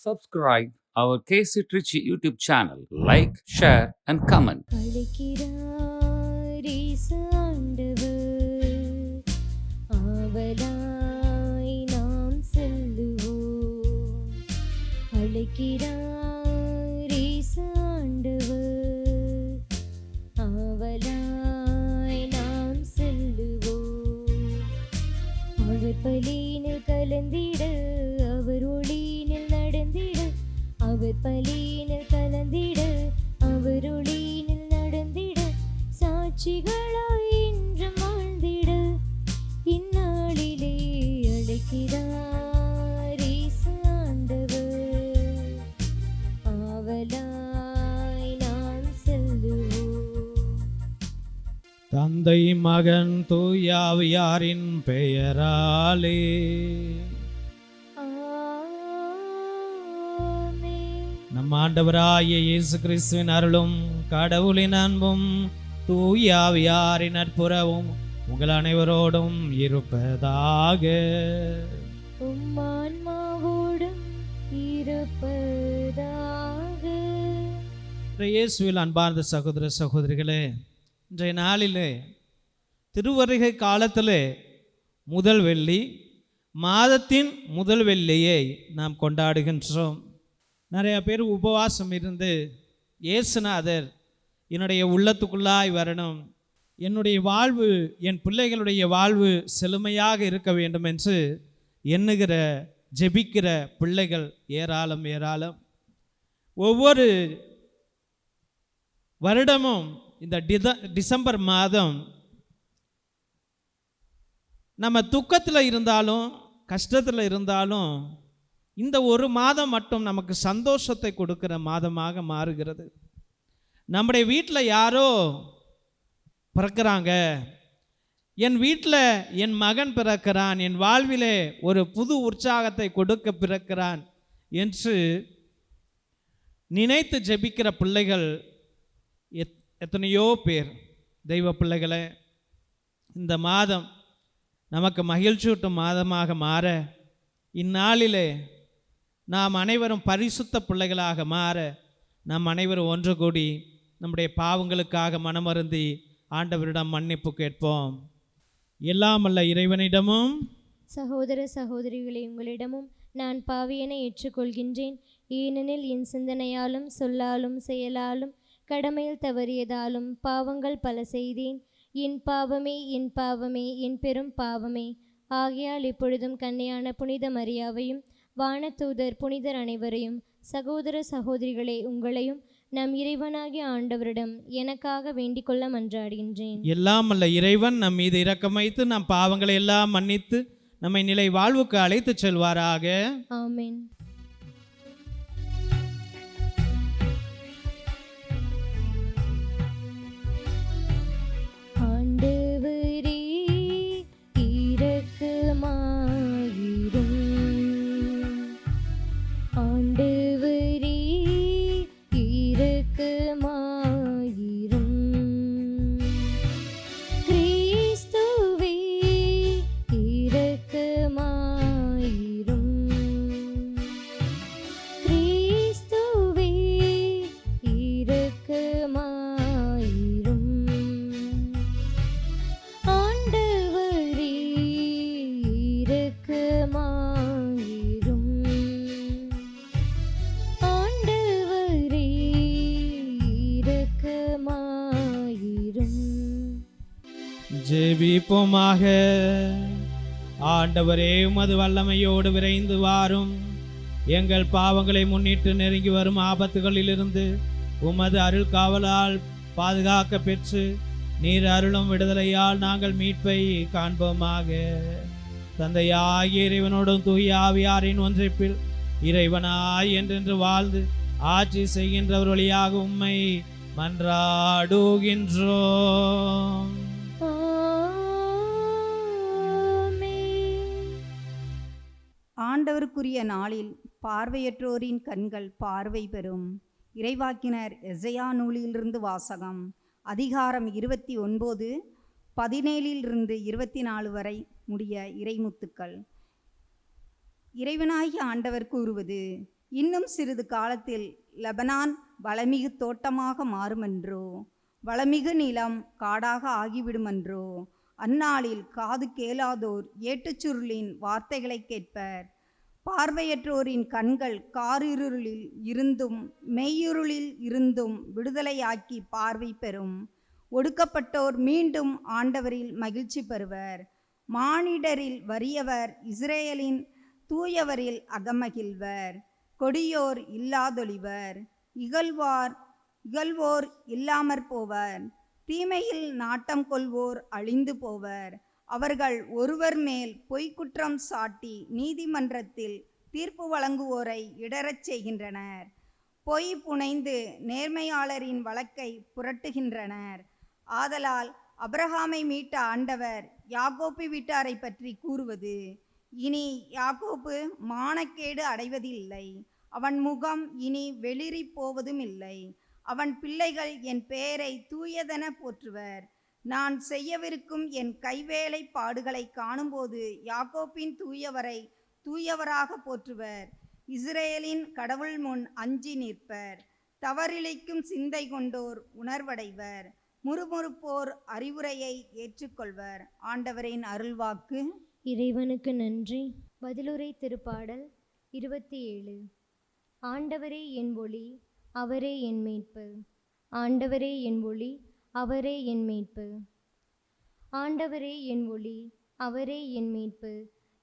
subscribe our KC Trichy YouTube channel. Like, share, and comment. அழைக்கிறார் இயேசு ஆண்டவர், ஆவலாய் நாம் செல்லுவோம். அழைக்கிறார் இயேசு ஆண்டவர், ஆவலாய் நாம் செல்லுவோம். அவர் பலியினில் கலந்திட, அவர் ஒளியினில் நடந்திட, அவர் பலியினில் கலந்திட, அவர் ஒளியினில் நடந்திட, சாட்சிகளாய் என்றும் வாழ்ந்திட, இந்நாளிலே அழைக்கிறார் இயேசு ஆண்டவர், ஆவலாய் நாம் செல்லுவோம். தந்தை மகன் தூயாவியாரின் பெயராலே நம் ஆண்டவராகிய இயேசு கிறிஸ்துவின் அருளும் கடவுளின் அன்பும் தூயாவியாரின் நட்புறவும் உங்கள் அனைவரோடும் இருப்பதாக. உம் ஆன்மாவோடும் இருப்பதாக. இயேசுவில் அன்பார்ந்த சகோதர சகோதரிகளே, இன்றைய நாளிலே திருவருகை காலத்திலே முதல் வெள்ளி, மாதத்தின் முதல் வெள்ளியை நாம் கொண்டாடுகின்றோம். நிறைய பேர் உபவாசம் இருந்து இயேசுநாதர் என்னுடைய உள்ளத்துக்குள்ளாய் வரணும், என்னுடைய வாழ்வு, என் பிள்ளைகளுடைய வாழ்வு செழுமையாக இருக்க வேண்டும் என்று எண்ணுகிற ஜெபிக்கிற பிள்ளைகள் ஏராளம் ஏராளம். ஒவ்வொரு வருடமும் இந்த டிசம்பர் மாதம் நம்ம துக்கத்தில் இருந்தாலும் கஷ்டத்தில் இருந்தாலும் இந்த ஒரு மாதம் மட்டும் நமக்கு சந்தோஷத்தை கொடுக்கிற மாதமாக மாறுகிறது. நம்முடைய வீட்டில் யாரோ பிறக்கிறாங்க, என் வீட்டில் என் மகன் பிறக்கிறான், என் வாழ்விலே ஒரு புது உற்சாகத்தை கொடுக்க பிறக்கிறான் என்று நினைத்து ஜெபிக்கிற பிள்ளைகள் எத்தனையோ பேர். தெய்வ பிள்ளைகளே, இந்த மாதம் நமக்கு மகிழ்ச்சியூட்டும் மாதமாக மாற, இந்நாளிலே நாம் அனைவரும் பரிசுத்த பிள்ளைகளாக மாற, நாம் அனைவரும் ஒன்று கூடி நம்முடைய பாவங்களுக்காக மனமருந்தி ஆண்டவரிடம் மன்னிப்பு கேட்போம். எல்லாம் அல்ல இறைவனிடமும் சகோதர சகோதரிகளே, உங்களிடமும் நான் பாவியென ஏற்றுக்கொள்கின்றேன். ஏனெனில் என் சிந்தனையாலும் சொல்லாலும் செயலாலும் கடமையில் தவறியதாலும் பாவங்கள் பல செய்தேன். என் பாவமே, என் பாவமே, என் பெரும் பாவமே. ஆகையால் இப்பொழுதும் கன்னியான புனித மரியாவையும் வானதூதர் புனிதர் அனைவரையும், சகோதர சகோதரிகளே உங்களையும் நம் இறைவனாகிய ஆண்டவரிடம் எனக்காக வேண்டிக் கொள்ள மன்றாடுகின்றேன். எல்லாம் அல்ல இறைவன் நம் மீது இரக்கம் வைத்து நம் பாவங்களை எல்லாம் மன்னித்து நம்மை நிலை வாழ்வுக்கு அழைத்து செல்வாராக. ஆமென். ஆண்டவரே இரக்கமாயிரும், ஆண்டவரே இரக்கமாயிரும். கிறிஸ்துவே இரக்கமாயிரும், கிறிஸ்துவே இரக்கமாயிரும். ஆண்டவரே இரக்கமாயிரும், ஆண்டவரே இரக்கமாயிரும். ஜெபிப்போமாக. ஆண்டவரே, உமது வல்லமையோடு விரைந்து வாரும். எங்கள் பாவங்களை முன்னிட்டு நெருங்கி வரும் ஆபத்துகளிலிருந்து உமது அருள் காவலால் பாதுகாக்க பெற்று நீர் அருளும் விடுதலையால் நாங்கள் மீட்பை காண்போமாக. தந்தையாகிய இறைவனோடும் தூய ஆவியாரின் ஒன்றிப்பில் இறைவனாய் என்றென்று வாழ்ந்து ஆட்சி செய்கின்றவர் வழியாக உம்மை மன்றாடுகின்றோம். ஆண்டவருக்குரிய நாளில் பார்வையற்றோரின் கண்கள் பார்வை பெறும். இறைவாக்கினர் எசையா நூலிலிருந்து வாசகம். அதிகாரம் 29, 17 24 வரை முடிய இறைமுத்துக்கள். இறைவனாகிய ஆண்டவர் கூறுவது: இன்னும் சிறிது காலத்தில் லெபனான் வளமிகு தோட்டமாக மாறுமென்றோ, வளமிகு நிலம் காடாக ஆகிவிடுமென்றோ. அந்நாளில் காது கேளாதோர் ஏட்டுச்சுருளின் வார்த்தைகளை கேட்பர். பார்வையற்றோரின் கண்கள் காரிருளில் இருந்தும் மெய்யுருளில் இருந்தும் விடுதலையாக்கி பார்வை பெறும். ஒடுக்கப்பட்டோர் மீண்டும் ஆண்டவரில் மகிழ்ச்சி பெறுவர். மானிடரில் வறியவர் இஸ்ரேலின் தூயவரில் அகமகிழ்வர். கொடியோர் இல்லாதொழிவர், இகழ்வோர் இல்லாமற் போவர். தீமையில் நாட்டம் கொள்வோர் அழிந்து போவர். அவர்கள் ஒருவர் மேல் பொய்க்குற்றம் சாட்டி நீதிமன்றத்தில் தீர்ப்பு வழங்குவோரை இடறச் செய்கின்றனர். பொய் புனைந்து நேர்மையாளரின் வழக்கை புரட்டுகின்றனர். ஆதலால் அபிரகாமை மீட்ட ஆண்டவர் யாக்கோப்பு வீட்டாரை பற்றி கூறுவது, இனி யாக்கோப்பு மானக்கேடு அடைவதில்லை, அவன் முகம் இனி வெளிரி போவதும் இல்லை. அவன் பிள்ளைகள் என் பெயரை தூயதென போற்றுவர். நான் செய்யவிருக்கும் என் கைவேலை பாடுகளை காணும்போது யாக்கோப்பின் தூயவரை தூயவராக போற்றுவர். இஸ்ரேலின் கடவுள் முன் அஞ்சி நிற்பர். தவறிழைக்கும் சிந்தை கொண்டோர் உணர்வடைவர். முறுமுறுப்போர் அறிவுரையை ஏற்றுக்கொள்வர். ஆண்டவரின் அருள்வாக்கு. இறைவனுக்கு நன்றி. பதிலுரை திருப்பாடல் 27. ஆண்டவரே என் ஒளி, அவரே என் மீட்பு. ஆண்டவரே என் ஒளி, அவரே என் மீட்பு. ஆண்டவரே என் ஒளி, அவரே என் மீட்பு.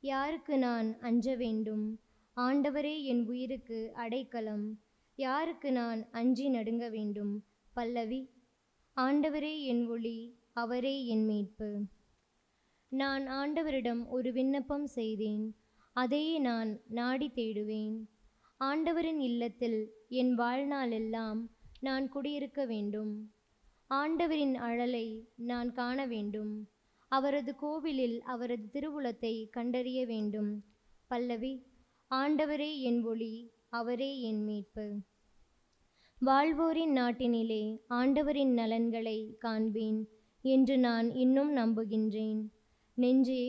யாருக்கு நான் அஞ்ச வேண்டும்? ஆண்டவரே என் உயிருக்கு அடைக்கலம். யாருக்கு நான் அஞ்சி நடுங்க வேண்டும்? பல்லவி. ஆண்டவரே என் ஒளி, அவரே என் மீட்பு. நான் ஆண்டவரிடம் ஒரு விண்ணப்பம் செய்தேன், அதையே நான் நாடி தேடுவேன். ஆண்டவரின் இல்லத்தில் என் வாழ்நாளெல்லாம் நான் குடியிருக்க வேண்டும். ஆண்டவரின் அழலை நான் காண வேண்டும். அவரது கோவிலில் அவரது திருவுளத்தை கண்டறிய வேண்டும். பல்லவி. ஆண்டவரே என் ஒளி, அவரே என் மீட்பு. வாழ்வோரின் நாட்டினிலே ஆண்டவரின் நலன்களை காண்பேன் என்று நான் இன்னும் நம்புகின்றேன். நெஞ்சே,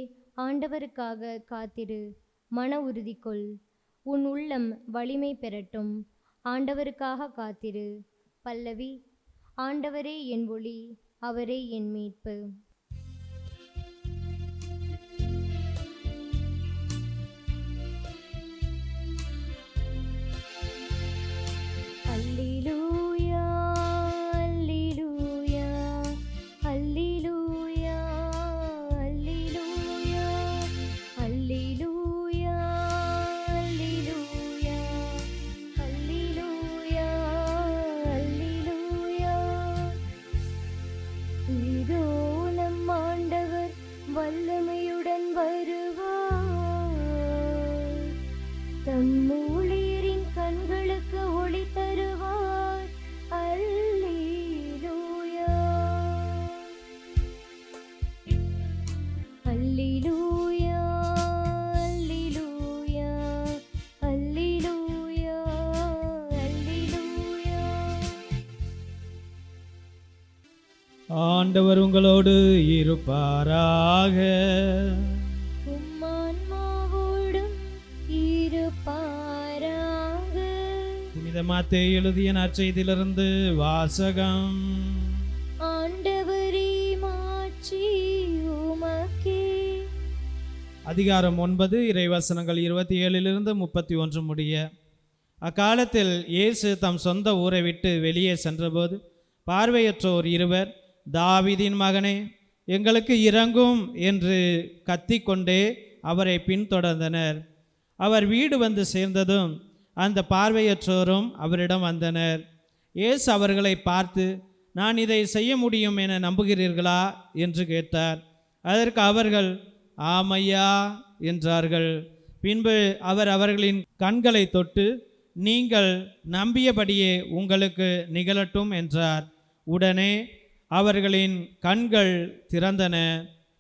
ஆண்டவருக்காக காத்திரு, மன உறுதி கொள், உன் உள்ளம் வலிமை பெறட்டும். ஆண்டவருக்காக காத்திரு. பல்லவி. ஆண்டவரே என் ஒளி, அவரே என் மீட்பு. அல்லேலூயா, அல்லேலூயா, அல்லேலூயா, அல்லேலூயா, அல்லேலூயா, அல்லேலூயா, அல்லேலூயா, அல்லேலூயா. இதோ நம் ஆண்டவர் வல்லமையுடன் வருவார். தம் ஊழியரின் கண்களுக்கு ஒளி தருவார். அல்லேலூயா, அல்லேலூயா, அல்லேலூயா, அல்லேலூயா, அல்லேலூயா. ஆண்டவர் உங்களோடு இருப்பாராக. உம்மான்மாவோடும் இருப்பாராக. புனித மத்தேயு எழுதிய நற்செய்தியிலிருந்து வாசகம். ஆண்டவரே, மாட்சி உமக்கே. அதிகாரம் 9, இறைவசனங்கள் 27 31 முடிய. அக்காலத்தில் இயேசு தம் சொந்த ஊரை விட்டு வெளியே சென்றபோது பார்வையற்றோர் இருவர், தாவீதின் மகனே, எங்களுக்கு இரங்கும் என்று கத்திக்கொண்டே அவரை பின்தொடர்ந்தனர். அவர் வீடு வந்து சேர்ந்ததும் அந்த பார்வையற்றோரும் அவரிடம் வந்தனர். இயேசு அவர்களை பார்த்து, நான் இதை செய்ய முடியும் என நம்புகிறீர்களா என்று கேட்டார். அதற்கு அவர்கள் ஆமையா என்றார்கள். பின்பு அவர் அவர்களின் கண்களை தொட்டு, நீங்கள் நம்பியபடியே உங்களுக்கு நிகழட்டும் என்றார். உடனே அவர்களின் கண்கள் திறந்தன.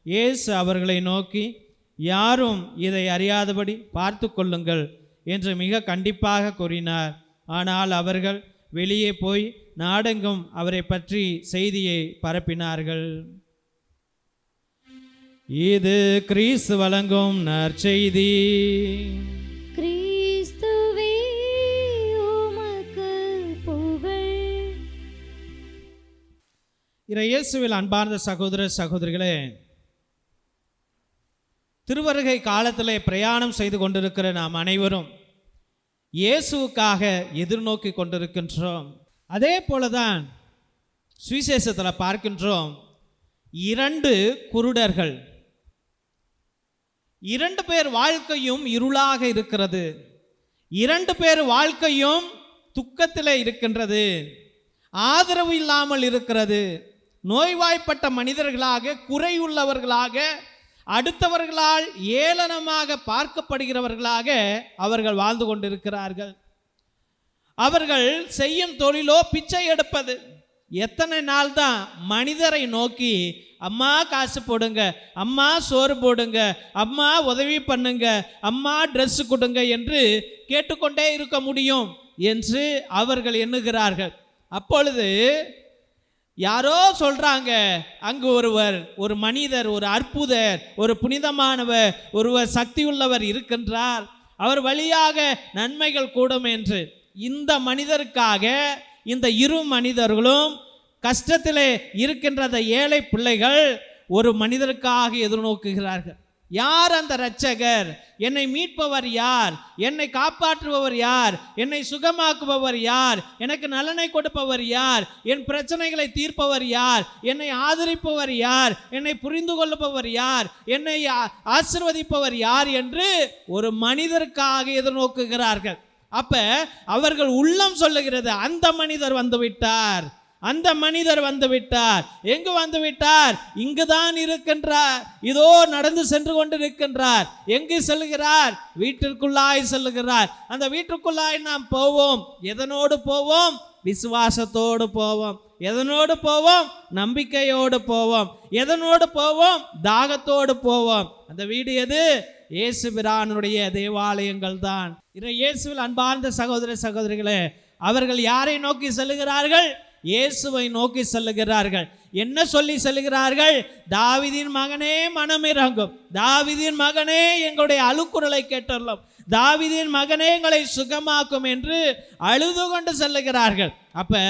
இயேசு அவர்களை நோக்கி, யாரும் இதை அறியாதபடி பார்த்து கொள்ளுங்கள் என்று மிக கண்டிப்பாக கூறினார். ஆனால் அவர்கள் வெளியே போய் நாடெங்கும் அவரை பற்றி செய்தியை பரப்பினார்கள். இது கிறிஸ்து வழங்கும் நற்செய்தி. கிறிஸ்துவே, இயேசுவில் அன்பார்ந்த சகோதர சகோதரிகளே, திருவருகை காலத்திலே பிரயாணம் செய்து கொண்டிருக்கிற நாம் அனைவரும் இயேசுவுக்காக எதிர்நோக்கி கொண்டிருக்கின்றோம். அதே போலதான் சுவிசேஷத்தில் பார்க்கின்றோம், 2 குருடர்கள், 2 பேர் வாழ்க்கையும் இருளாக இருக்கிறது, 2 பேர் வாழ்க்கையும் துக்கத்தில் இருக்கின்றது, ஆதரவு இல்லாமல் இருக்கிறது, நோய்வாய்ப்பட்ட மனிதர்களாக, குறையுள்ளவர்களாக, அடுத்தவர்களால் ஏளனமாக பார்க்கப்படுகிறவர்களாக அவர்கள் வாழ்ந்து கொண்டிருக்கிறார்கள். அவர்கள் செய்யும் தொழிலோ பிச்சை எடுப்பது. எத்தனை நாள் தான் மனிதரை நோக்கி அம்மா காசு போடுங்க, அம்மா சோறு போடுங்க, அம்மா உதவி பண்ணுங்க, அம்மா ட்ரெஸ் கொடுங்க என்று கேட்டுக்கொண்டே இருக்க முடியும் என்று அவர்கள் எண்ணுகிறார்கள். அப்பொழுது யாரோ சொல்றாங்க, அங்கு ஒரு மனிதர், ஒரு அற்புதர், ஒரு புனிதமானவர், ஒருவர் சக்தியுள்ளவர் இருக்கின்றார், அவர் வழியாக நன்மைகள் கூடும் என்று. இந்த மனிதருக்காக இந்த 2 மனிதர்களும் கஷ்டத்திலே இருக்கின்ற அந்த ஏழை பிள்ளைகள் ஒரு மனிதருக்காக எதிர்நோக்குகிறார்கள். யார் அந்த இரட்சகர்? என்னை மீட்பவர் யார்? என்னை காப்பாற்றுபவர் யார்? என்னை சுகமாக்குபவர் யார்? எனக்கு நலனை கொடுப்பவர் யார்? என் பிரச்சனைகளை தீர்ப்பவர் யார்? என்னை ஆதரிப்பவர் யார்? என்னை புரிந்து கொள்ளுபவர் யார்? என்னை ஆசீர்வதிப்பவர் யார் என்று ஒரு மனிதருக்காக எதிர்நோக்குகிறார்கள். அப்ப அவர்கள் உள்ளம் சொல்லுகிறது, அந்த மனிதர் வந்து விட்டார், அந்த மனிதர் வந்து விட்டார். எங்கு வந்து விட்டார்? இங்குதான் இருக்கின்றார், இதோ நடந்து சென்று கொண்டிருக்கின்றார். எங்கு செல்கிறார்? வீட்டிற்குள்ளாய் செல்லுகிறார். அந்த வீட்டுக்குள்ளாய் நாம் போவோம். எதனோடு போவோம்? விசுவாசத்தோடு போவோம். எதனோடு போவோம்? நம்பிக்கையோடு போவோம். எதனோடு போவோம்? தாகத்தோடு போவோம். அந்த வீடு எது? இயேசு பிரானுடைய தேவாலயங்கள் தான். இயேசுவில் அன்பார்ந்த சகோதர சகோதரிகளே, அவர்கள் யாரை நோக்கி செல்லுகிறார்கள்? இயேசுவை நோக்கி செல்லுகிறார்கள். என்ன சொல்லி செல்லுகிறார்கள்? தாவீதின் மகனே மனமிரங்கும், தாவீதின் மகனே எங்களுடைய அழுக்குரலை கேட்டருளும், தாவீதின் மகனே எங்களை சுகமாக்கும் என்று அழுது கொண்டு செல்லுகிறார்கள். அப்ப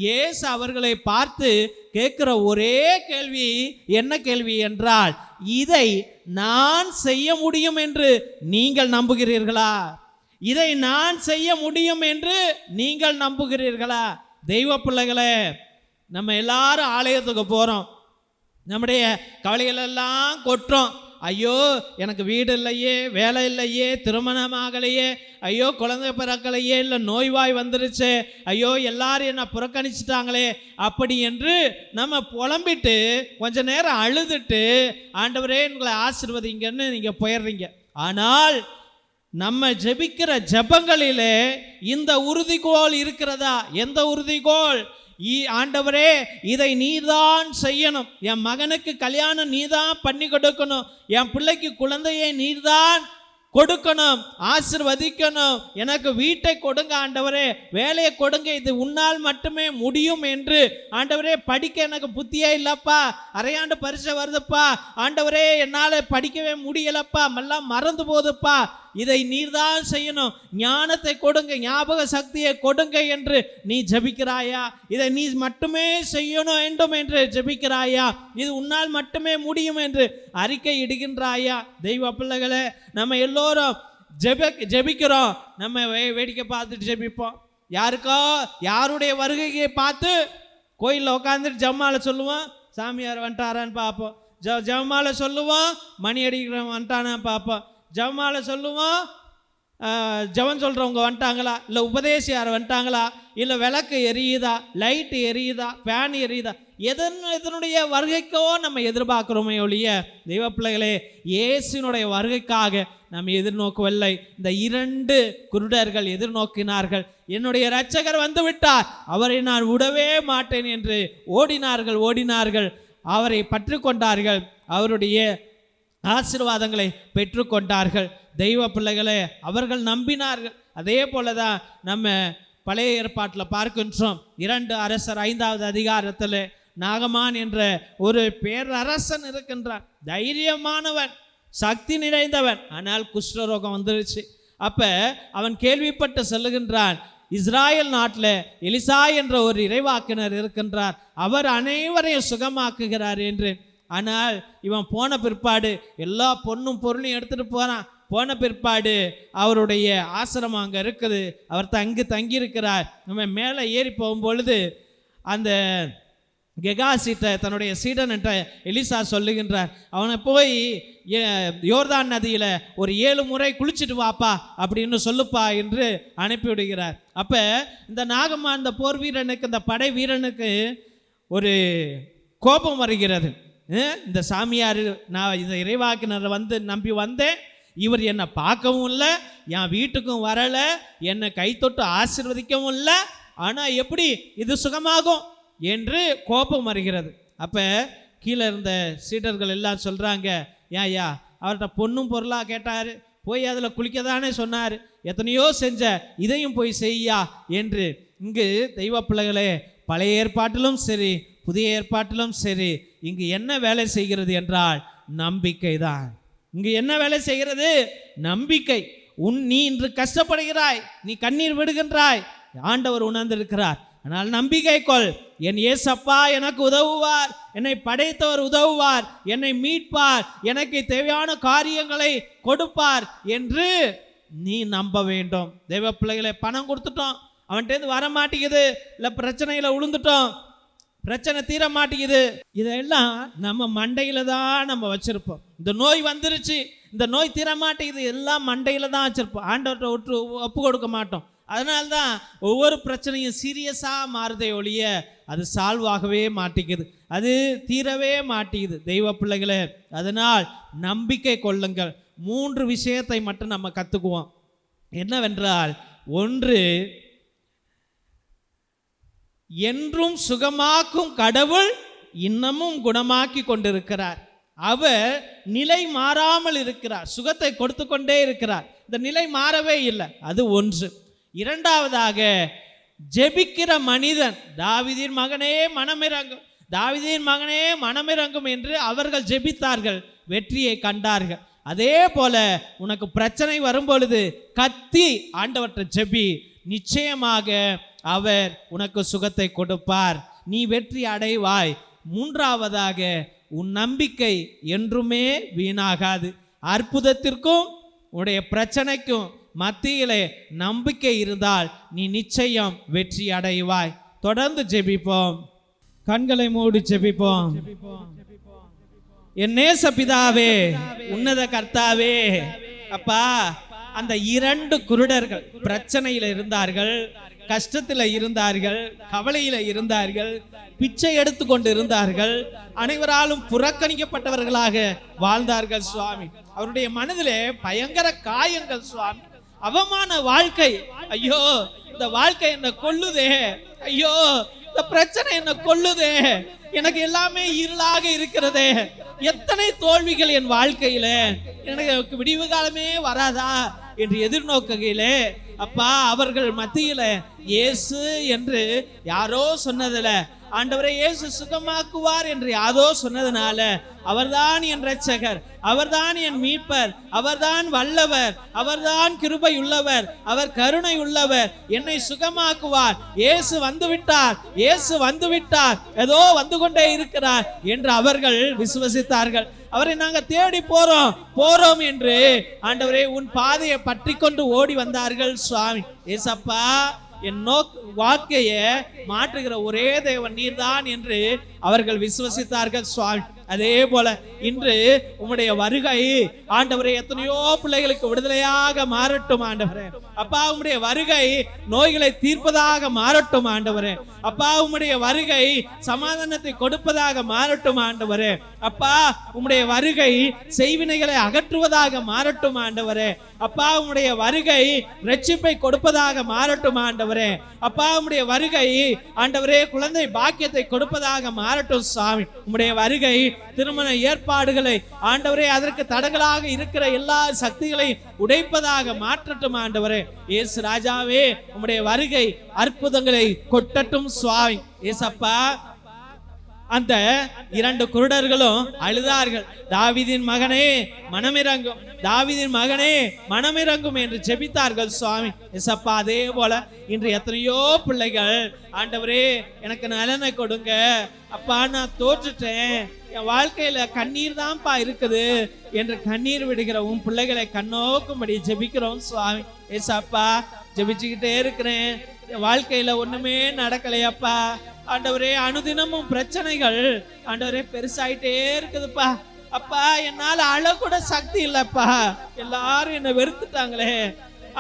இயேசு அவர்களை பார்த்து கேட்கிற ஒரே கேள்வி என்ன கேள்வி என்றால், இதை நான் செய்ய முடியும் என்று நீங்கள் நம்புகிறீர்களா? இதை நான் செய்ய முடியும் என்று நீங்கள் நம்புகிறீர்களா? தெய்வ பிள்ளைகளே, நம்ம எல்லாரும் ஆலயத்துக்கு போகிறோம், நம்முடைய கவலைகள் எல்லாம் கொட்டுறோம். ஐயோ எனக்கு வீடு இல்லையே, வேலை இல்லையே, திருமணமாகலையே, ஐயோ குழந்தை பிறக்கலையே, இல்லை நோய்வாய் வந்துருச்சு, ஐயோ எல்லாரும் என்னை புறக்கணிச்சிட்டாங்களே, அப்படி என்று நம்ம புலம்பிட்டு கொஞ்ச நேரம் அழுதுட்டு ஆண்டவரே எங்களை ஆசீர்வதிங்கன்னு நீங்கள் போயிடுறீங்க. ஆனால் நம்ம ஜெபிக்கிற ஜெபங்களிலே இந்த உறுதிக்கோள் இருக்கிறதா? எந்த உறுதிக்கோள்? ஆண்டவரே இதை நீதான் செய்யணும், என் மகனுக்கு கல்யாணம் நீதான் பண்ணி கொடுக்கணும், என் பிள்ளைக்கு குழந்தையை நீதான் கொடுக்கணும், ஆசீர்வதிக்கணும், எனக்கு வீட்டை கொடுங்க ஆண்டவரே, வேலையை கொடுங்க, இது உன்னால் மட்டுமே முடியும் என்று. ஆண்டவரே படிக்க எனக்கு புத்தியே இல்லப்பா, அரையாண்டு பரிசை வருதுப்பா, ஆண்டவரே என்னால் படிக்கவே முடியலப்பா, எல்லாம் மறந்து போகுதுப்பா, இதை நீர்தான் செய்யணும், ஞானத்தை கொடுங்க, ஞாபக சக்தியை கொடுங்க என்று நீ ஜெபிக்கிறாயா? இதை நீ மட்டுமே செய்யணும் வேண்டும் என்று ஜெபிக்கிறாயா? இது உன்னால் மட்டுமே முடியும் என்று அறிக்கை இடுகின்றாயா? தெய்வ பிள்ளைகளே, நம்ம எல்லோரும் ஜெபிக்கிறோம், நம்ம வேடிக்கை பார்த்துட்டு ஜெபிப்போம். யாருடைய வருகையை பார்த்து கோயிலில் உட்காந்துட்டு ஜம்மால சொல்லுவோம், சாமியார் வந்துட்டாரான்னு பார்ப்போம், ஜம்மால சொல்லுவோம், மணி அடிக்கிறவன் வந்துட்டானான்னு பார்ப்போம், ஜெபமாலை சொல்லுவோம், ஜெபம் சொல்கிறவங்க வந்துட்டாங்களா, இல்லை உபதேசியார் வந்துட்டாங்களா, இல்லை விளக்கு எரியுதா, லைட்டு எரியுதா, ஃபேன் எரியுதா, எதனுடைய வருகைக்கோ நம்ம எதிர்பார்க்குறோமே ஒழிய தெய்வ பிள்ளைகளே, இயேசுனுடைய வருகைக்காக நம்ம எதிர்நோக்கவில்லை. இந்த 2 குருடர்கள் எதிர்நோக்கினார்கள். என்னுடைய இரட்சகர் வந்து விட்டார், அவரை நான் விடவே மாட்டேன் என்று ஓடினார்கள். அவரை பற்றி கொண்டார்கள், அவருடைய ஆசீர்வாதங்களை பெற்றுக்கொண்டார்கள். தெய்வ பிள்ளைகளே, அவர்கள் நம்பினார்கள். அதே போல தான் நம்ம பழைய ஏற்பாட்டில் பார்க்கின்றோம். 2 அரசர் 5வது அதிகாரத்தில் நாகமான் என்ற ஒரு பேரரசன் இருக்கின்றான், தைரியமானவன், சக்தி நிறைந்தவன். ஆனால் குஷ்டரோகம் வந்துருச்சு. அப்போ அவன் கேள்விப்பட்டு சொல்லுகின்றான், இஸ்ராயல் நாட்டில் எலிசா என்ற ஒரு இறைவாக்கினர் இருக்கின்றார், அவர் அனைவரையும் சுகமாக்குகிறார் என்று. ஆனால் இவன் போன பிற்பாடு எல்லா பொண்ணும் பொருளையும் எடுத்துட்டு போறான். போன பிற்பாடு அவருடைய ஆசிரமம் அங்கே இருக்குது, அவர் தங்கியிருக்கிறார். நம்ம மேலே ஏறி போகும்பொழுது அந்த கெகாசிட்ட தன்னுடைய சீடன்கிட்ட எலிசா சொல்லுகின்றார், அவனை போய் யோர்தான் நதியில் ஒரு 7 முறை குளிச்சுட்டு வாப்பா அப்படின்னு சொல்லுப்பா என்று அனுப்பிவிடுகிறார். அப்போ இந்த நாகம்மா இந்த போர் வீரனுக்கு, இந்த படை வீரனுக்கு ஒரு கோபம் வருகிறது. இந்த சாமியார், நான் இந்த இறைவாக்கினரை நம்பி வந்தேன், இவர் என்னை பார்க்கவும் இல்லை, என் வீட்டுக்கும் வரலை, என்னை கை தொட்டு ஆசீர்வதிக்கவும் இல்லை, ஆனால் எப்படி இது சுகமாகும் என்று கோபம் வருகிறது. அப்போ கீழே இருந்த சீடர்கள் எல்லாம் சொல்கிறாங்க, ஏயா அவர்கிட்ட பொண்ணும் பொருளாக கேட்டார், போய் அதில் குளிக்க தானே சொன்னார், எத்தனையோ செஞ்ச, இதையும் போய் செய்யா என்று. இங்கு தெய்வ பிள்ளைகளே, பழைய ஏற்பாட்டிலும் சரி புதிய ஏற்பாட்டிலும் சரி இங்கு என்ன வேலை செய்கிறது என்றால் நம்பிக்கை தான். இங்கு என்ன வேலை செய்கிறது? நம்பிக்கை. நீ இன்று கஷ்டப்படுகிறாய், நீ கண்ணீர் விடுகின்றாய், ஆண்டவர் உணர்ந்திருக்கிறார். ஆனால் நம்பிக்கை கொள், என் ஏசப்பா எனக்கு உதவுவார், என்னை படைத்தவர் உதவுவார், என்னை மீட்பார், எனக்கு தேவையான காரியங்களை கொடுப்பார் என்று நீ நம்ப வேண்டும். தெய்வ பிள்ளைகளை, பணம் கொடுத்துட்டோம், அவன்கிட்ட வர மாட்டேங்குது, இல்லை பிரச்சனையில் விழுந்துட்டோம், பிரச்சனை தீர மாட்டேங்குது, இதெல்லாம் நம்ம மண்டையில தான் நம்ம வச்சிருப்போம். இந்த நோய் வந்துருச்சு, இந்த நோய் தீர மாட்டேங்குது, எல்லாம் மண்டையில தான் வச்சிருப்போம், ஆண்டவர்கிட்ட ஒப்பு கொடுக்க மாட்டோம். அதனால தான் ஒவ்வொரு பிரச்சனையும் சீரியஸாக மாறுதே ஒழிய அது சால்வ் ஆகவே மாட்டேங்குது, அது தீரவே மாட்டேங்குது. தெய்வ பிள்ளைகளே, அதனால் நம்பிக்கை கொள்ளுங்கள். 3 விஷயத்தை மட்டும் நம்ம கற்றுக்குவோம். என்னவென்றால், 1, என்றும் சுகமாக்கும் கடவுள் இன்னமும் குணமாக்கி கொண்டிருக்கிறார். அவர் நிலை மாறாமல் இருக்கிறார், சுகத்தை கொடுத்து கொண்டே இருக்கிறார், இந்த நிலை மாறவே இல்லை. அது 1. 2வதாக, ஜெபிக்கிற மனிதன், தாவீதின் மகனே மனமிரங்கும், தாவீதின் மகனே மனமிரங்கும் என்று அவர்கள் ஜெபித்தார்கள், வெற்றியை கண்டார்கள். அதே போல உனக்கு பிரச்சனை வரும் பொழுது கத்தி ஆண்டவர்கிட்ட ஜெபி, நிச்சயமாக அவர் உனக்கு சுகத்தை கொடுப்பார், நீ வெற்றி அடைவாய். 3வதாக, உன் நம்பிக்கை என்றுமே வீணாகாது. அற்புதத்திற்கும் உன்னுடைய பிரச்சனைக்கும் மத்தியிலே நம்பிக்கை இருந்தால் நீ நிச்சயம் வெற்றி அடைவாய். தொடர்ந்து ஜெபிப்போம், கண்களை மூடி ஜெபிப்போம். என் நேச பிதாவே, உன்னத கர்த்தாவே, அப்பா, அந்த 2 குருடர்கள் பிரச்சனையில் இருந்தார்கள், கஷ்டத்தில் இருந்தார்கள், கவலையில் இருந்தார்கள், பிச்சை எடுத்து கொண்டு இருந்தார்கள், அனைவராலும் புறக்கணிக்கப்பட்டவர்களாக வாழ்ந்தார்கள் சுவாமி. அவருடைய மனதிலே பயங்கர காயங்கள் சுவாமி, அவமான வாழ்க்கை. ஐயோ, இந்த வாழ்க்கை என்ன கொல்லுதே, ஐயோ இந்த பிரச்சனை என்ன கொல்லுதே, எனக்கு எல்லாமே இருளாக இருக்கிறதே, எத்தனை தோல்விகள் என் வாழ்க்கையில, எனக்கு விடிவு காலமே வராதா என்று எதிர்நோக்குகையிலே, அப்பா, அவர்கள் மத்தியில இயேசு என்று யாரோ சொன்னதுல, ஆண்டவரை இயேசு சுகமாக்குவார் என்று யாரோ சொன்னதுனால, அவர்தான் என் இரட்சகர், அவர்தான் என் மீட்பர், அவர்தான் வல்லவர், அவர்தான் கிருபை உள்ளவர், அவர் கருணை உள்ளவர், என்னை சுகமாக்குவார், இயேசு வந்துவிட்டார், இயேசு வந்துவிட்டார், ஏதோ வந்து கொண்டே இருக்கிறார் என்று அவர்கள் விசுவசித்தார்கள். அவரை நாங்கள் தேடி போறோம் என்று ஆண்டவரே உன் பாதையை பற்றி கொண்டு ஓடி வந்தார்கள் சுவாமி. ஏசப்பா, என் வாழ்க்கையை மாற்றுகிற ஒரே தேவன் நீர்தான் என்று அவர்கள் விசுவசித்தார்கள் சுவாமி. அதே போல இன்று உம்முடைய வருகை ஆண்டவரே எத்தனையோ பிள்ளைகளுக்கு விடுதலையாக மாறட்டும் ஆண்டவரே. அப்பா, உம்முடைய வருகை நோய்களை தீர்ப்பதாக மாறட்டும் ஆண்டவரே. அப்பா, உம்முடைய வருகை சமாதானத்தை கொடுப்பதாக மாறட்டும் ஆண்டவரே. அப்பா, உம்முடைய வருகை செய்வினைகளை அகற்றுவதாக மாறட்டும் ஆண்டவரே. அப்பா, உம்முடைய வருகை இரட்சிப்பை கொடுப்பதாக மாறட்டும் ஆண்டவரே. அப்பா, உம்முடைய வருகை ஆண்டவரே குழந்தை பாக்கியத்தை கொடுப்பதாக மாறட்டும் சுவாமி. உம்முடைய வருகை திருமண ஏற்பாடுகளை ஆண்டவரே அதற்கு தடங்களாக இருக்கிற எல்லா சக்திகளை உடைப்பதாக மாற்றட்டும் ஆண்டவரே. இயேசு ராஜாவே, உம்முடைய வருகை அற்புதங்களை கொட்டட்டும் சுவாமி. ஏசப்பா, அந்த 2 குருடர்களும் அழுதார்கள். தாவீதின் மகனே மனமிரங்கும், தாவீதின் மகனே மனமிரங்கும் என்று ஜெபித்தார்கள் சுவாமி. எசப்பா, அதே போல இன்று எத்தனையோ பிள்ளைகள், ஆண்டவரே எனக்கு நலனை கொடுங்க அப்பா, நான் தோற்றுட்டேன், என் வாழ்க்கையில கண்ணீர் தான்ப்பா இருக்குது என்று கண்ணீர் விடுகிற உன் பிள்ளைகளை கண்ணோக்கும்படி ஜெபிக்கிறோம் சுவாமி. ஏசப்பா, ஜெபிச்சுக்கிட்டே இருக்கிறேன், என் வாழ்க்கையில ஒண்ணுமே நடக்கலையாப்பா. ஆண்டவரே, அனுதினமும் பிரச்சனைகள் ஆண்டவரே பெருசாயிட்டே இருக்குதுப்பா. அப்பா, என்னால அழக்கூட சக்தி இல்லப்பா, எல்லாரும் என்னை வெறுத்துட்டாங்களே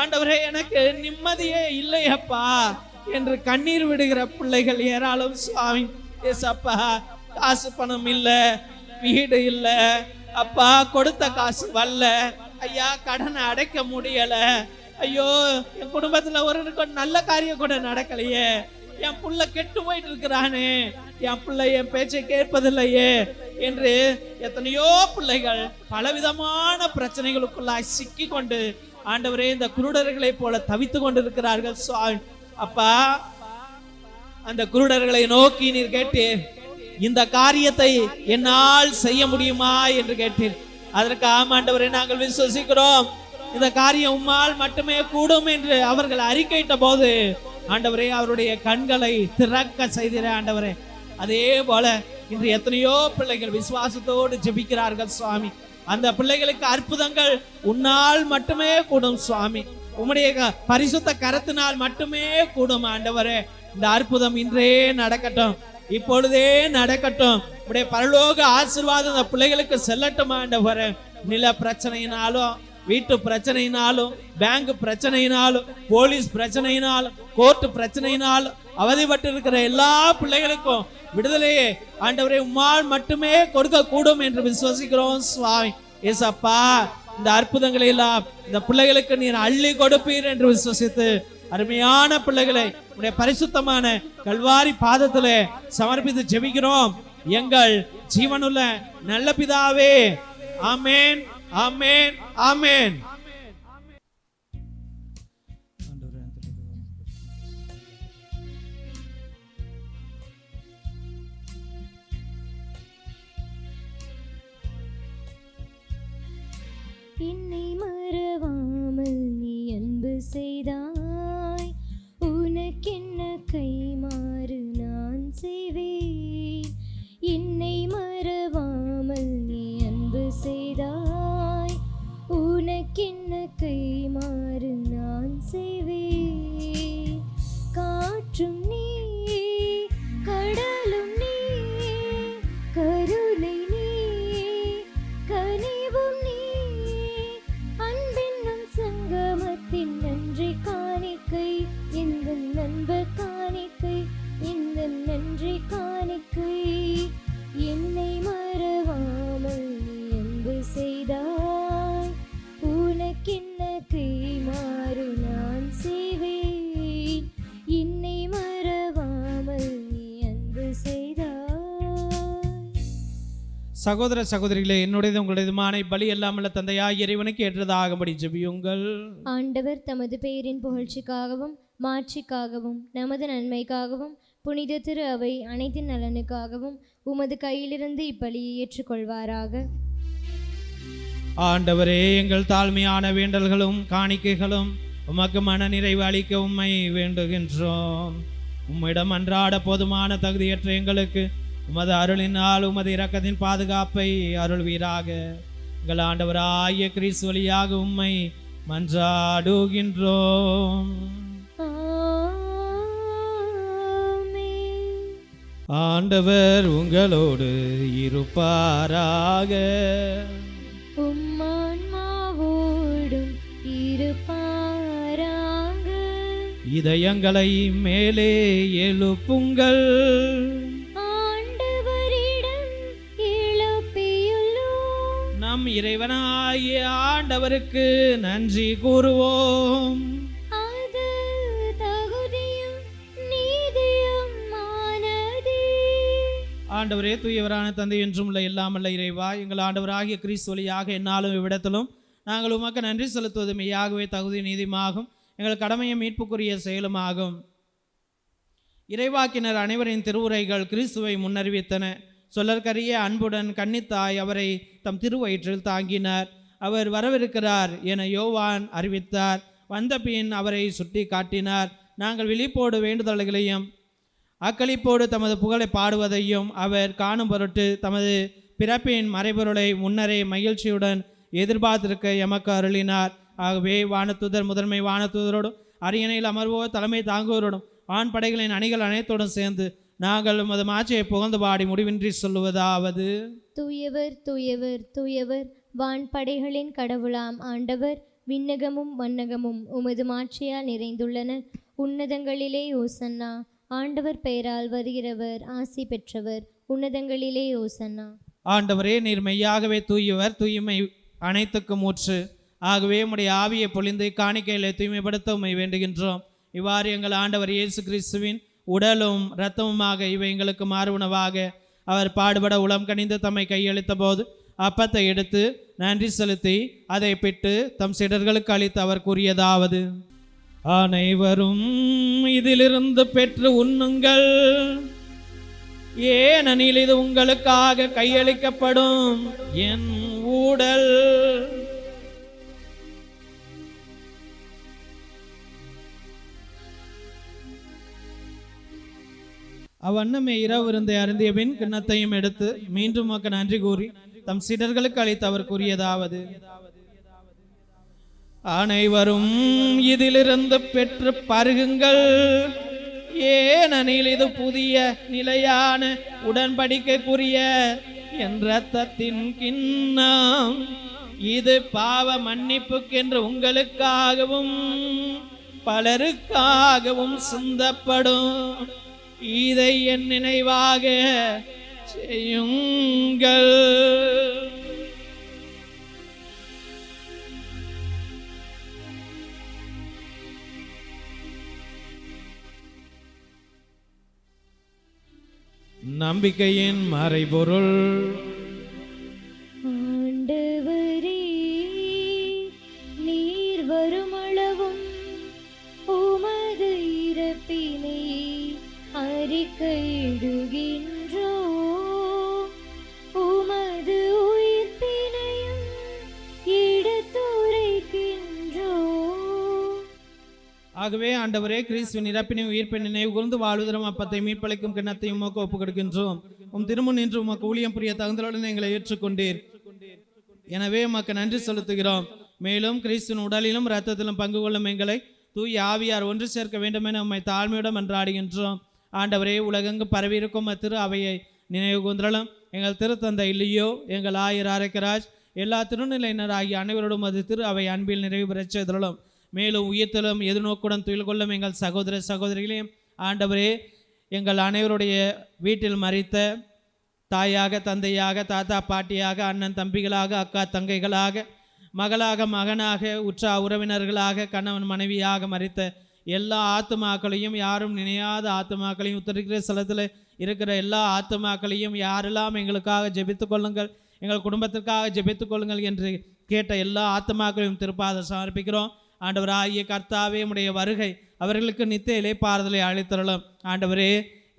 ஆண்டவரே, எனக்கு நிம்மதியே இல்லையப்பா என்று கண்ணீர் விடுகிற பிள்ளைகள் ஏராளம் சுவாமி. ஏசப்பா, காசு பணம் இல்ல, வீடு இல்ல அப்பா, கொடுத்த காசு வரல ஐயா, கடனை அடைக்க முடியல, ஐயோ என் குடும்பத்துல ஒரு நல்ல காரியம் கூட நடக்கலையே, என் புள்ள கெட்டு போயிட்டு இருக்கிறானே, என் பிள்ளை என் பேச்சை கேட்பதில்லையே என்று எத்தனையோ பிள்ளைகள் பலவிதமான பிரச்சனைகளுக்குள்ளாய் சிக்கி கொண்டு ஆண்டவரே இந்த குருடர்களை போல தவித்து கொண்டிருக்கிறார்கள் சுவாமி. அப்பா, அந்த குருடர்களை நோக்கி நீர் கேட்டீர், இந்த காரியத்தை என்னால் செய்ய முடியுமா என்று கேட்டீர். அதற்கு ஆமாண்டவரே, நாங்கள் விசுவசிக்கிறோம், இந்த காரியம் உம்மால் மட்டுமே கூடும் என்று அவர்கள் அறிக்கையிட்ட போது ஆண்டவரே அவருடைய கண்களை திறக்க செய்திர ஆண்டவரே. அதே போல இன்று எத்தனையோ பிள்ளைகள் விசுவாசத்தோடு ஜெபிக்கிறார்கள் சுவாமி. அந்த பிள்ளைகளுக்கு அற்புதங்கள் உன்னால் மட்டுமே கூடும் சுவாமி, உம்முடைய பரிசுத்த கரத்தினால் மட்டுமே கூடும் ஆண்டவரே. இந்த அற்புதம் இன்றே நடக்கட்டும், இப்பொழுதே நடக்கட்டும். உடைய பரலோக ஆசீர்வாதம் இந்த பிள்ளைகளுக்கு செல்லட்டும் ஆண்டவரே. நில பிரச்சனையினாலும், வீட்டு பிரச்சனையினாலும், பேங்க் பிரச்சனையினாலும், போலீஸ் பிரச்சனையினாலும், கோர்ட்டு பிரச்சனையினாலும் அவதிப்பட்டு இருக்கிற எல்லா பிள்ளைகளுக்கும் விடுதலையே ஆண்டவரே உம்மால் மட்டுமே கொடுக்க கூடும் என்று விசுவசிக்கிறோம் சுவாமி. ஏசப்பா, இந்த அற்புதங்களை எல்லாம் இந்த பிள்ளைகளுக்கு நீர் அள்ளி கொடுப்பீர் என்று விசுவசித்து அருமையான பிள்ளைகளை உடைய பரிசுத்தமான கல்வாரி பாதத்திலே சமர்ப்பித்து ஜெபிக்கிறோம் எங்கள் ஜீவனுள்ள நல்ல பிதாவே. ஆமென், ஆமென், ஆமென். என்னை மறவாமல் நீ அன்பு செய்தாய், உனக்கென்ன கைமாறு நான் செய்வேன். என்னை மறவாமல் நீ அன்பு செய்தாய், உனக்கென்ன கைமாறு நான் செய்வேன். காற்றும் நீ, கடலும் நீ, கருணை நீ, கனிவும் நீ, அன்பென்னும் சங்கமத்தின் நன்றி காணிக்கை, இந்த நண்பு காணிக்கை, இந்த நன்றி காணிக்கை. என்னை மறவாமல் நீ அன்பு செய்தாய், உனக்கென்ன கைமாறு நான் செய்வேன். என்னை மறவாமல் நீ அன்பு செய்தாய். சகோதர சகோதரிகளே, என்னுடையது உங்களுடையதுமான பலி எல்லாமல்ல தந்தையாய் இறைவனுக்கு ஏற்றதாகும்படி ஜெபியுங்கள். ஆண்டவர் தமது பெயரின் புகழ்ச்சிக்காகவும் மாட்சிக்காகவும் நமது நன்மைக்காகவும் புனித திரு அவை அனைத்தின் நலனுக்காகவும் உமது கையிலிருந்து இப்பலியை ஏற்றுக்கொள்வாராக. ஆண்டவரே, எங்கள் தாழ்மையான வேண்டல்களும் காணிக்கைகளும் உமக்கு மன நிறைவு அளிக்க உம்மை வேண்டுகின்றோம். உம்மிடம் அன்றாட போதுமான தகுதியற்ற எங்களுக்கு உமது அருளினால் உமது இரக்கத்தின் பாதுகாப்பை அருள்வீராக. எங்கள் ஆண்டவராகிய கிறிஸ்து வழியாக உம்மை மன்றாடுகின்றோம். ஆண்டவர் உங்களோடு இருப்பாராக. உம்மான்மாவோடும் இருப்பாராக. இதயங்களை மேலே எழுப்புங்கள். ஆண்டவரிடம் எழுப்பியுள்ளோம். நம் இறைவனாகிய ஆண்டவருக்கு நன்றி கூறுவோம். அது தகுதியும் நீதியுமானதே. ஆண்டவரே, தூயவரான தந்தை என்றும் உள்ள எல்லாமல்ல இறைவா, எங்கள் ஆண்டவராகிய கிறிஸ்து வழியாக என்னாலும் இவ்விடத்திலும் நாங்கள் உமக்கு நன்றி செலுத்துவது மெய்யாகவே தகுதி நீதியுமாகும், எங்கள் கடமையை மீட்புக்குரிய செயலுமாகும். இறைவாக்கினர் அனைவரின் திருவுரைகள் கிறிஸ்துவை முன்னறிவித்தன. சொல்லற்கரிய அன்புடன் கன்னித்தாய் அவரை தம் திருவயிற்றில் தாங்கினார். அவர் வரவிருக்கிறார் என யோவான் அறிவித்தார். வந்த பின் அவரை சுட்டி காட்டினார். நாங்கள் விழிப்போடு வேண்டுதல்களையும் அக்களிப்போடு தமது புகழை பாடுவதையும் அவர் காணும் பொருட்டு தமது பிறப்பின் மறைபொருளை முன்னரே மகிழ்ச்சியுடன் எதிர்பார்த்திருக்க எமக்கு அருளினார். ஆகவே வானதூதர் முதன்மை வானதூதரோடும் அரியணையில் அமர்வோர் தலைமை தாங்குவோரோடும் வான் படைகளின் அணிகள் அனைத்தோடும் சேர்ந்து நாங்கள் உமது மாட்சியை புகழ்ந்து பாடி முடிவின்றி சொல்லுவதாவது: தூயவர் தூயவர் தூயவர், வான் படைகளின் கடவுளாம் ஆண்டவர். விண்ணகமும் மன்னகமும் உமது மாட்சியால் நிறைந்துள்ளன. உன்னதங்களிலே ஓசன்னா. ஆண்டவர் பெயரால் வருகிறவர் ஆசி பெற்றவர். உன்னதங்களிலே ஓசன்னா. ஆண்டவரே, நீர் மெய்யாகவே தூயவர், தூய்மை அனைத்துக்கும் ஊற்று. ஆகவே உம்முடைய ஆவியை பொழிந்து காணிக்கைகளை தூய்மைப்படுத்த உம்மை வேண்டுகின்றோம். இவ்வாறு எங்கள் ஆண்டவர் இயேசு கிறிஸ்துவின் உடலும் இரத்தமுமாக இவை எங்களுக்கு மாறுணவாக அவர் பாடுபட உளம் கனிந்து தம்மை கையளித்த போது அப்பத்தை எடுத்து நன்றி செலுத்தி அதை பிட்டு தம் சீடர்களுக்கு அளித்து அவர் கூறியதாவது: அனைவரும் இதிலிருந்து பெற்று உண்ணுங்கள், ஏனெனில் இது உங்களுக்காக கையளிக்கப்படும் என் உடல். அவ்வண்ணமே இரவு விருந்தை அருந்திய பின் கிண்ணத்தையும் எடுத்து மீண்டும் உமக்கு நன்றி கூறி தம் சீடர்களுக்கு அளித்து அவர் கூறியதாவது: அனைவரும் இதிலிருந்து பெற்று பருகுங்கள், ஏனெனில் இது புதிய நிலையான உடன்படிக்கைக்குரிய என் இரத்தத்தின் கிண்ணம். இது பாவ மன்னிப்புக்கென்று உங்களுக்காகவும் பலருக்காகவும் சிந்தப்படும். இதை என் நினைவாக செய்யுங்கள். நம்பிக்கையின் மறைபொருள். ஆண்டவரே, நீர் வருமளவும் உமது இறப்பினை அறிக்கையிடுகின்றோம், உமது உயிர்ப்பினையும் எடுத்துரைக்கின்றோம். ஆகவே ஆண்டவரே, கிறிஸ்துவின் இறப்பினை உயிர்ப்பினை நினைவு கூர்ந்து வாழ்வுதரும் அப்பத்தை மீட்பளிக்கும் கிண்ணத்தையும் உமக்கு ஒப்புக் கொடுக்கின்றோம். உம் திருமுன் நின்று உமக்கு ஊழியம் புரிய தகுந்தலுடன் எங்களை ஏற்றுக்கொண்டீர். எனவே உமக்கு நன்றி செலுத்துகிறோம். மேலும் கிறிஸ்துவின் உடலிலும் இரத்தத்திலும் பங்கு கொள்ளும் எங்களை தூய் ஆவியார் ஒன்று சேர்க்க வேண்டும் என உம்மை தாழ்மையுடன் மன்றாடுகின்றோம். ஆண்டவரே, உலகெங்கு பரவியிருக்கும் திரு அவையை நினைவு கூர்ந்தலும். எங்கள் திருத்தந்தை இல்லையோ, எங்கள் ஆயர் ஆரைக்கராஜ், எல்லா திருநிலையினர் ஆகிய அனைவரோடும் அது திரு அவை அன்பில் நிறைவு பெறச் செய்தலும். மேலும் உயிர்த்தலும் எதிர்நோக்குடன் துயில் கொள்ளும் எங்கள் சகோதர சகோதரிகளையும் ஆண்டவரே, எங்கள் அனைவருடைய வீட்டில் மரித்த தாயாக, தந்தையாக, தாத்தா பாட்டியாக, அண்ணன் தம்பிகளாக, அக்கா தங்கைகளாக, மகளாக, மகனாக, உற்ற உறவினர்களாக, கணவன் மனைவியாக மரித்த எல்லா ஆத்துமாக்களையும், யாரும் நினையாத ஆத்துமாக்களையும், உத்தரிக்கிற ஸ்தலத்தில் இருக்கிற எல்லா ஆத்துமாக்களையும் யாரெல்லாம் எங்களுக்காக ஜெபித்து கொள்ளுங்கள், எங்கள் குடும்பத்திற்காக ஜெபித்து கொள்ளுங்கள் என்று கேட்ட எல்லா ஆத்துமாக்களையும் திருப்பாத சமர்ப்பிக்கிறோம். ஆண்டவராகிய கர்த்தாவே, உம்முடைய வருகை அவர்களுக்கு நித்திய இளைப்பாறுதலை அளித்தருளும். ஆண்டவரே,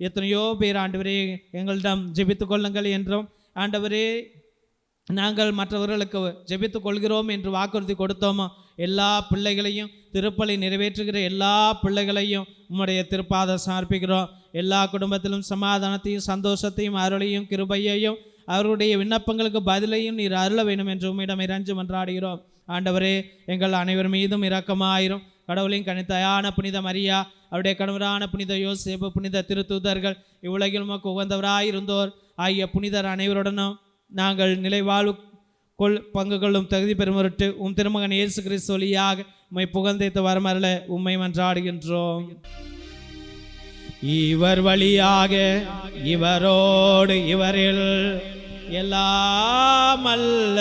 எத்தனையோ பேர் ஆண்டவரே எங்களிடம் ஜெபித்து கொள்ளுங்கள் என்றும், ஆண்டவரே நாங்கள் மற்றவர்களுக்கு ஜெபித்து கொள்கிறோம் என்று வாக்குறுதி கொடுத்தோமோ எல்லா பிள்ளைகளையும், திருப்பலி நிறைவேற்றுகிற எல்லா பிள்ளைகளையும் உம்முடைய திருப்பாத சமர்ப்பிக்கிறோம். எல்லா குடும்பத்திலும் சமாதானத்தையும் சந்தோஷத்தையும் அருளையும் கிருபையையும் அவருடைய விண்ணப்பங்களுக்கு பதிலையும் நீர் அருள வேண்டும் என்று உம்மிடம் இறைஞ்சு மன்றாடுகிறோம். ஆண்டவரே, எங்கள் அனைவர் மீதும் இரக்கமாயிரும். கடவுளின் கனித்தாயான புனித மரியா, அவருடைய கணவரான புனித யோசேப்பு, புனித திருத்தூதர்கள், இவ்வுலகில் உமக்கு உகந்தவராயிருந்தோர் ஆகிய புனிதர் அனைவருடனும் நாங்கள் நிலைவாழ்வு பங்கு கொள்ளும் தகுதி பெறுமொருட்டு உம் திருமகன் இயேசு கிறிஸ்து வழியாக உம்மை புகழ்ந்தேத்து வரமருள உம்மை மன்றாடுகின்றோம். இவர் வழியாக, இவரோடு, இவரில் எல்லாம் அல்ல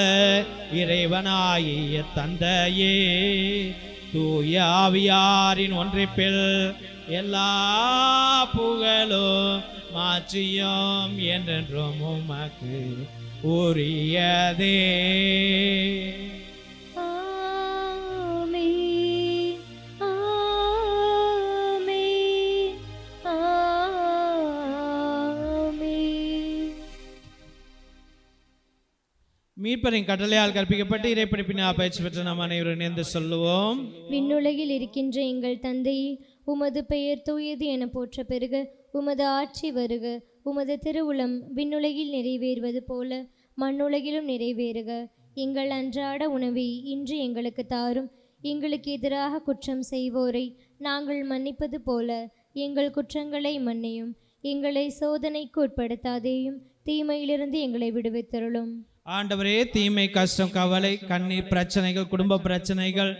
இறைவனாகிய தந்தையே, தூய ஆவியாரின் ஒன்றிப்பில் எல்லா புகழும் மாற்றியும் என்றென்றும் உமக்கு உரியதே. ஆமென், ஆமென், ஆமென். மீட்பரின் கட்டளையால் கற்பிக்கப்பட்டு இறைப்படிப்பினால் பயிற்சி பெற்ற நாம் அனைவரும் இணைந்து சொல்லுவோம். விண்ணுலகில் இருக்கின்ற எங்கள் தந்தையே, உமது பெயர் தூயது என போற்ற பெருக. உமது ஆட்சி வருக. உமது திருவுளம் விண்ணுலகில் நிறைவேறுவது போல மண்ணுலகிலும் நிறைவேறுக. எங்கள் அன்றாட உணவை இன்று எங்களுக்கு தாரும். எங்களுக்கு எதிராக குற்றம் செய்வோரை நாங்கள் மன்னிப்பது போல எங்கள் குற்றங்களை மன்னியும். எங்களை சோதனைக்கு உட்படுத்தாதேயும், தீமையிலிருந்து எங்களை விடுவித்தருளும். ஆண்டவரே, தீமை, கஷ்டம், கவலை, கண்ணீர் பிரச்சனைகள், குடும்ப பிரச்சனைகள்,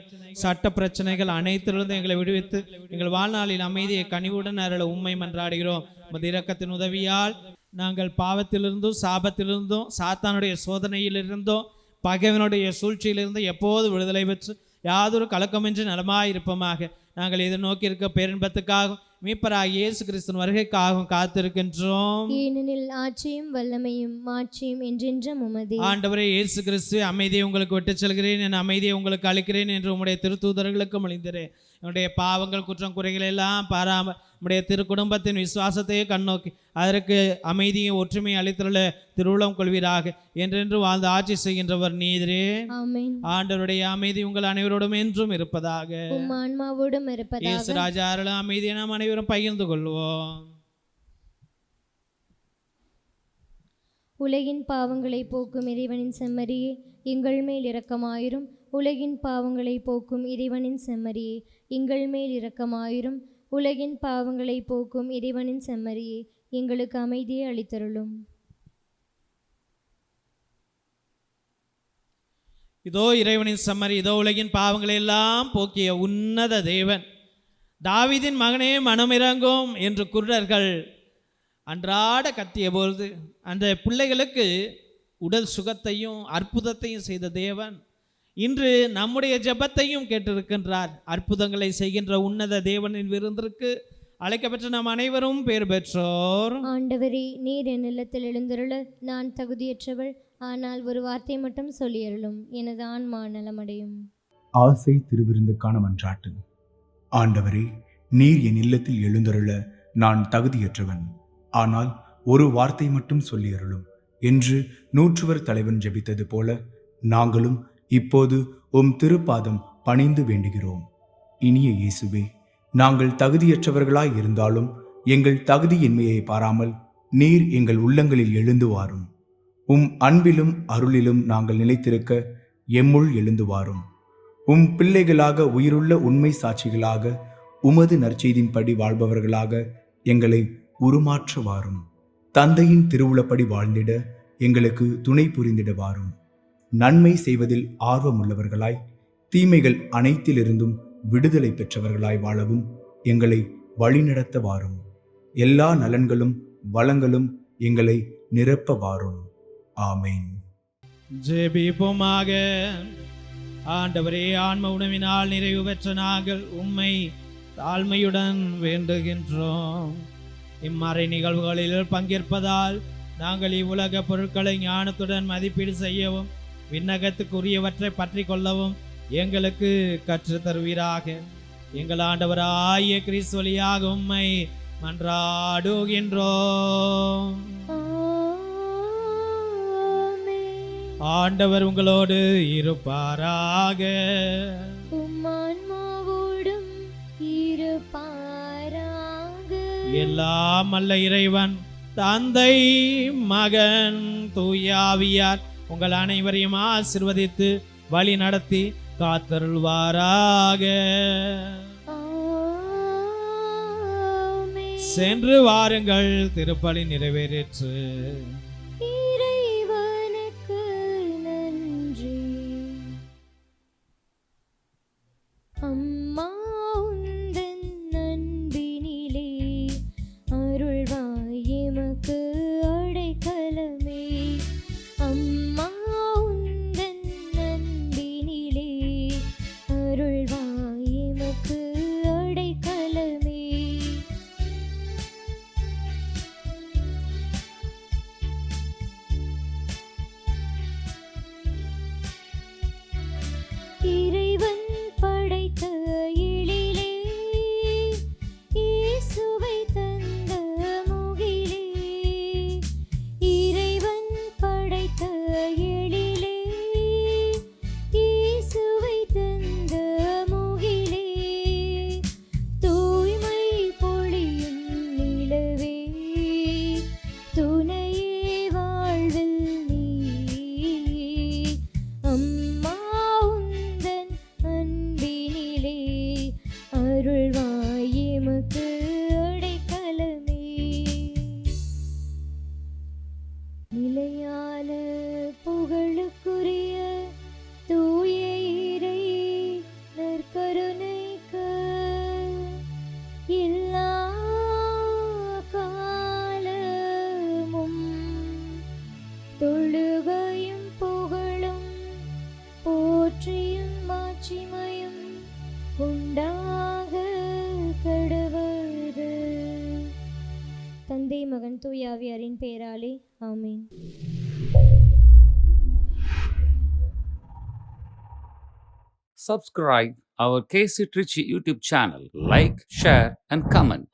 சட்ட பிரச்சனைகள் அனைத்திலிருந்து எங்களை விடுவித்து எங்கள் வாழ்நாளில் அமைதியை கனிவுடன் அருள உம்மை மன்றாடுகிறோம். உமது இரக்கத்தின் உதவியால் நாங்கள் பாவத்திலிருந்தும் சாபத்திலிருந்தும் சாத்தானுடைய சோதனையிலிருந்தும் பகைவனுடைய சூழ்ச்சியிலிருந்து எப்போது விடுதலை பெற்று யாதொரு கலக்கமின்றி நலமாயிருப்போமாக. நாங்கள் எதிர்நோக்கி இருக்க பேரின்பத்துக்காகவும் மீட்பராகிய இயேசு கிறிஸ்துவின் வருகைக்காகவும் காத்திருக்கின்றோம். ஏனெனில் ஆட்சியும் வல்லமையும் மாட்சியும் என்றென்றும் உமதே. ஆண்டவரே இயேசு கிறிஸ்து, அமைதியை உங்களுக்கு விட்டுச் செல்கிறேன், என் அமைதியை உங்களுக்கு அளிக்கிறேன் என்று உம்முடைய திருத்தூதர்களுக்கு மொழிந்தேன். என்னுடைய பாவங்கள், குற்றம், குறைகள் எல்லாம் பாராமல் நம்முடைய திருக்குடும்பத்தின் விசுவாசத்தையே கண்ணோக்கி அதற்கு அமைதியும் ஒற்றுமையை அளித்துள்ள திருவுளம் கொள்வீராக. என்றென்று வாழ்ந்து ஆட்சி செய்கின்றவர் நீரே. ஆமென். ஆண்டவருடைய அமைதி உங்கள் அனைவரோடும் என்றும் இருப்பதாக. உம் ஆன்மாவோடும் இருப்பதாக. இயேசு ராஜா அருளும் அமைதியை நாம் அனைவரும் பகிர்ந்து கொள்வோம். உலகின் பாவங்களை போக்கும் இறைவனின் செம்மறியே, எங்கள் மேல் இரக்கமாயிரும். உலகின் பாவங்களை போக்கும் இறைவனின் செம்மறியே, எங்கள் மேல் இரக்கமாயிரும். உலகின் பாவங்களை போக்கும் இறைவனின் செம்மறியே, எங்களுக்கு அமைதியை அளித்தருளும். இதோ இறைவனின் செம்மறி, இதோ உலகின் பாவங்களை எல்லாம் போக்கிய உன்னத தேவன், தாவீதின் மகனே மனமிரங்கும் என்று குருடர்கள் அன்றாட கத்திய பொழுது அந்த பிள்ளைகளுக்கு உடல் சுகத்தையும் அற்புதத்தையும் செய்த தேவன் இன்று நம்முடைய ஜெபத்தையும் கேட்டிருக்கின்றார். அற்புதங்களை செய்கின்ற உன்னத தேவனின் விருந்திற்கு அழைக்கப்பெற்ற நாம் அனைவரும் பேர் பெற்றோர். ஆண்டவரே, நீர் என் இல்லத்தில் எழுந்தருள நான் தகுதியற்றவள். ஆனால் ஒரு வார்த்தை மட்டும் சொல்லியருளும், எனது ஆன்மா நலமடையும். ஆசை திருவிருந்துக்கான மன்றாட்டு. ஆண்டவரே, நீர் என் இல்லத்தில் எழுந்தருள நான் தகுதியற்றவன். ஆனால் ஒரு வார்த்தை மட்டும் சொல்லியருளும் என்று நூற்றுவர் தலைவன் ஜெபித்தது போல நாங்களும் இப்போது உம் திருப்பாதம் பணிந்து வேண்டுகிறோம். இனிய இயேசுவே, நாங்கள் தகுதியற்றவர்களாய் இருந்தாலும் எங்கள் தகுதியின்மையை பாராமல் நீர் எங்கள் உள்ளங்களில் எழுந்து வாரும். உம் அன்பிலும் அருளிலும் நாங்கள் நிலைத்திருக்க எம்முள் எழுந்து வாரும். உம் பிள்ளைகளாக, உயிருள்ள உண்மை சாட்சிகளாக, உமது நற்செய்தின்படி வாழ்பவர்களாக எங்களை உருமாற்ற வாரும். தந்தையின் திருவுளப்படி வாழ்ந்திட எங்களுக்கு துணை புரிந்திட வாரும். நன்மை செய்வதில் ஆர்வமுள்ளவர்களாய், தீமைகள் அனைத்திலிருந்தும் விடுதலை பெற்றவர்களாய் வாழவும் எங்களை வழிநடத்த வாரும். எல்லா நலன்களும் வளங்களும் எங்களை நிரப்ப வாரும். ஆமேன். ஜெபிப்போமாக. ஆண்டவரே, ஆன்ம உணவினால் நிறைவு பெற்ற நாங்கள் உம்மை தாழ்மையுடன் வேண்டுகின்றோம். இம்மறை நிகழ்வுகளில் பங்கேற்பதால் நாங்கள் இவ்வுலக பொருட்களை ஞானத்துடன் மதிப்பீடு செய்யவும் விண்ணகத்துக்குரியவற்றை பற்றி கொள்ளவும் எங்களுக்கு கற்றுத் தருவீராக. எங்கள் ஆண்டவராகிய கிறிஸ்து வழியாக உம்மை மன்றாடுகின்றோம். ஆண்டவர் உங்களோடு இருப்பாராக. உம்மான்மாவோடும் இருப்பாராக. எல்லாம் அல்ல இறைவன் தந்தை, மகன், தூயாவியார் உங்கள் அனைவரையும் ஆசீர்வதித்து வழி நடத்தி காத்தருள்வாராக. சென்று வாருங்கள், திருப்பலி நிறைவேறிற்று. இறைவனுக்கு நன்றி. அம்மா உந்தன் அன்பினிலே அருள்வாய் எமக்கு அடைக்கலமே. அம்மா உந்தன் அன்பினிலே அருள்வாய் எமக்கு அடைக்கலமே. தந்தை மகன் தூயாவியாரின் பெயராலே ஆமென். Subscribe our KC Trichy YouTube channel. Like, share and comment.